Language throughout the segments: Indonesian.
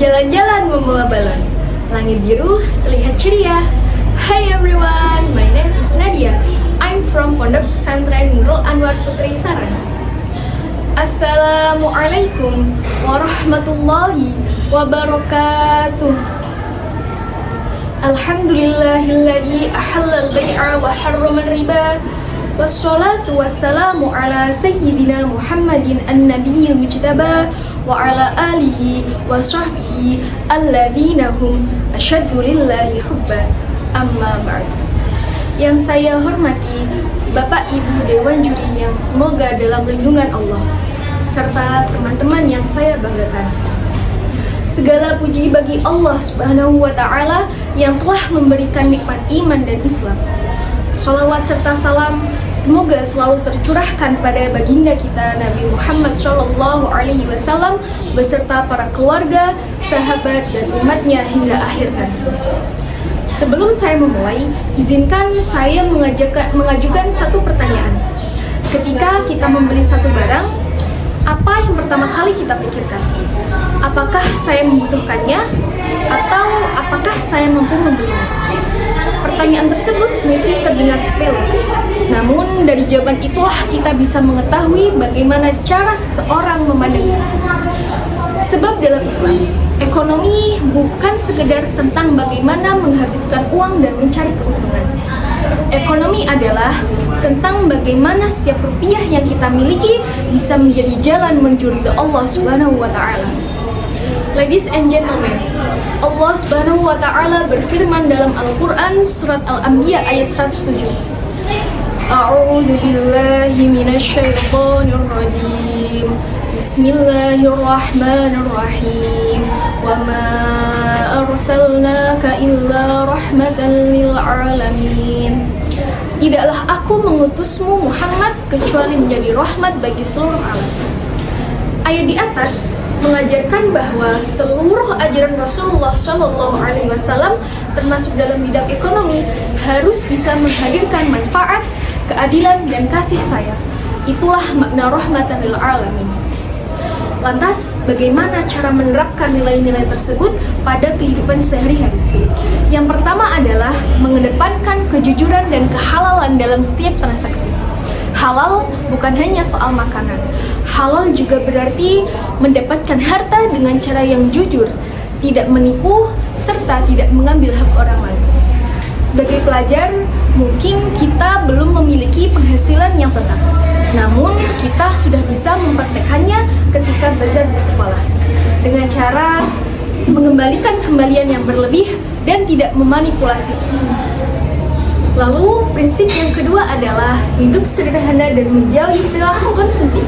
Jalan-jalan membawa balon, langit biru terlihat ceria. Hi everyone, my name is Nadia. I'm from Pondok Pesantren Nurul Anwar Putri Saran. Assalamualaikum warahmatullahi wabarakatuh. Alhamdulillahilladzi ahallal bai'a wa harraman riba. Wassalatu wassalamu ala sayyidina Muhammadin an-nabiyil mujtaba wa ala alihi wa sahbihi alladzina hum asyaddu lillahi hubba. Amma ba'd. Yang saya hormati Bapak Ibu Dewan Juri yang semoga dalam lindungan Allah, serta teman-teman yang saya banggakan. Segala puji bagi Allah Subhanahu wa Ta'ala yang telah memberikan nikmat iman dan Islam. Shalawat serta salam semoga selalu tercurahkan pada baginda kita Nabi Muhammad SAW beserta para keluarga, sahabat, dan umatnya hingga akhir nanti. Sebelum saya memulai, izinkan saya mengajukan satu pertanyaan. Ketika kita membeli satu barang, apa yang pertama kali kita pikirkan? Apakah saya membutuhkannya? Atau apakah saya mampu membelinya? Pertanyaan tersebut mungkin terdengar sepele, namun dari jawaban itulah kita bisa mengetahui bagaimana cara seseorang memandangnya. Sebab dalam Islam, ekonomi bukan sekedar tentang bagaimana menghabiskan uang dan mencari keuntungan. Ekonomi adalah tentang bagaimana setiap rupiah yang kita miliki bisa menjadi jalan menuju ridha Allah Subhanahu wa Ta'ala. Ladies and gentlemen, Allah Subhanahu wa Ta'ala berfirman dalam Al-Quran surat Al-Anbiya ayat 107. A'udzu billahi minasyaitonir rajim. Bismillahirrahmanirrahim. Wa ma arsalnaka illa rahmatan lil alamin. Tidaklah aku mengutusmu Muhammad kecuali menjadi rahmat bagi seluruh alam. Ayat di atas mengajarkan bahwa seluruh ajaran Rasulullah SAW termasuk dalam bidang ekonomi harus bisa menghadirkan manfaat, keadilan, dan kasih sayang. Itulah makna rahmatan lil alamin. Lantas, bagaimana cara menerapkan nilai-nilai tersebut pada kehidupan sehari-hari? Yang pertama adalah mengedepankan kejujuran dan kehalalan dalam setiap transaksi. Halal bukan hanya soal makanan. Halal juga berarti mendapatkan harta dengan cara yang jujur, tidak menipu, serta tidak mengambil hak orang lain. Sebagai pelajar, mungkin kita belum memiliki penghasilan yang tetap. Namun, kita sudah bisa mempraktekannya ketika belajar di sekolah dengan cara mengembalikan kembalian yang berlebih dan tidak memanipulasi. Lalu, prinsip yang kedua adalah hidup sederhana dan menjauhi perilaku konsumtif.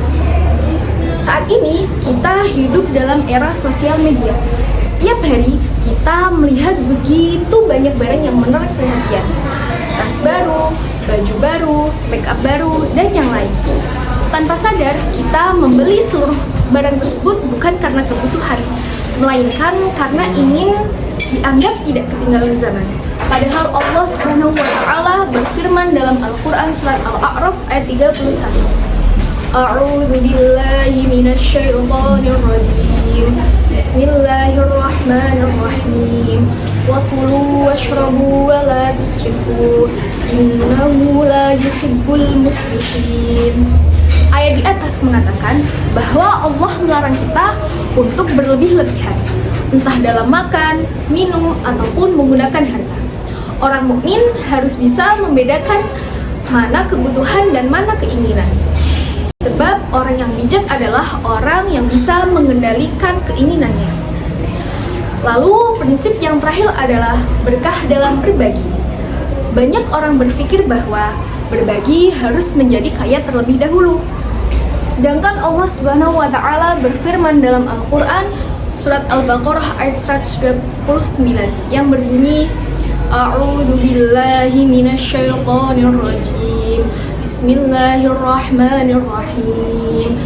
Saat ini, kita hidup dalam era sosial media. Setiap hari, kita melihat begitu banyak barang yang menarik perhatian. Tas baru, baju baru, make up baru, dan yang lain. Tanpa sadar, kita membeli seluruh barang tersebut bukan karena kebutuhan, melainkan karena ingin dianggap tidak ketinggalan zaman. Padahal Allah Subhanahu wa Ta'ala berfirman dalam Al-Quran surat Al-A'raf ayat 31. A'udzu billahi minasyaitonir rajim. Bismillahirrahmanirrahim. Wa kulu washrabu wa la tusrifu. Innahu la yuhibbul musrifin. Ayat di atas mengatakan bahwa Allah melarang kita untuk berlebih-lebihan, entah dalam makan, minum, ataupun menggunakan harta. Orang mukmin harus bisa membedakan mana kebutuhan dan mana keinginan. Sebab orang yang bijak adalah orang yang bisa mengendalikan keinginannya. Lalu prinsip yang terakhir adalah berkah dalam berbagi. Banyak orang berpikir bahwa berbagi harus menjadi kaya terlebih dahulu. Sedangkan Allah Subhanahu wa Ta'ala berfirman dalam Al-Quran surat Al-Baqarah ayat 129 yang berbunyi A'udzu billahi minasyaitonir rajim. Bismillahirrahmanirrahim.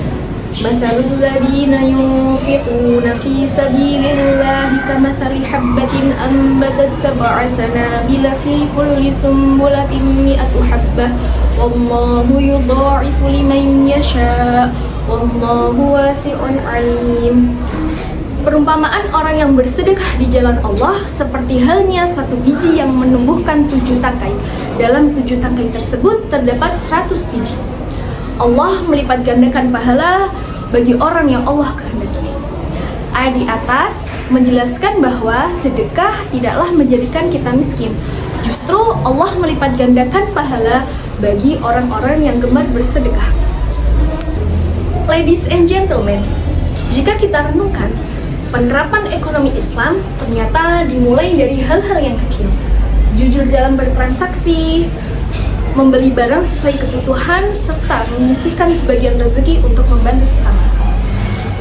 Mathalul ladzina yunfiquna fi sabilillahi kamathali habbatin anbatat sab'a sanabila fi kulli sumbulatin mi'atu habbah wallahu yudha'ifu liman yasha' wallahu wasi'un 'alim. Perumpamaan orang yang bersedekah di jalan Allah seperti halnya satu biji yang menumbuhkan 7 tangkai. Dalam 7 tangkai tersebut terdapat 100 biji. Allah melipat gandakan pahala bagi orang yang Allah kehendaki. Ayat di atas menjelaskan bahwa sedekah tidaklah menjadikan kita miskin. Justru Allah melipat gandakan pahala bagi orang-orang yang gemar bersedekah. Ladies and gentlemen, jika kita renungkan, penerapan ekonomi Islam ternyata dimulai dari hal-hal yang kecil. Jujur dalam bertransaksi, membeli barang sesuai kebutuhan, serta menyisihkan sebagian rezeki untuk membantu sesama.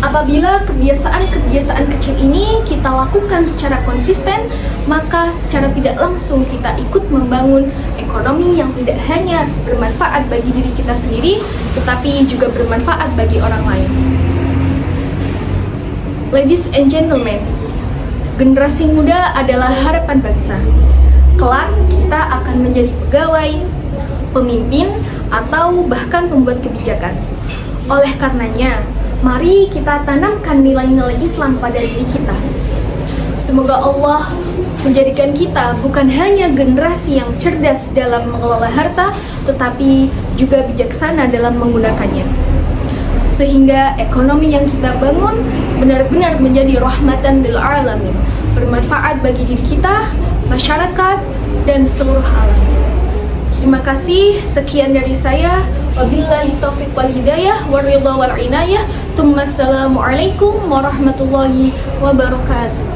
Apabila kebiasaan-kebiasaan kecil ini kita lakukan secara konsisten, maka secara tidak langsung kita ikut membangun ekonomi yang tidak hanya bermanfaat bagi diri kita sendiri, tetapi juga bermanfaat bagi orang lain. Ladies and gentlemen, generasi muda adalah harapan bangsa. Kelak kita akan menjadi pegawai, pemimpin, atau bahkan pembuat kebijakan. Oleh karenanya, mari kita tanamkan nilai-nilai Islam pada diri kita. Semoga Allah menjadikan kita bukan hanya generasi yang cerdas dalam mengelola harta, tetapi juga bijaksana dalam menggunakannya. Sehingga ekonomi yang kita bangun benar-benar menjadi rahmatan lil alamin, bermanfaat bagi diri kita, masyarakat, dan seluruh alam. Terima kasih, sekian dari saya. Wabillahi taufiq wal hidayah waridha wal inayah. Assalamualaikum warahmatullahi wabarakatuh.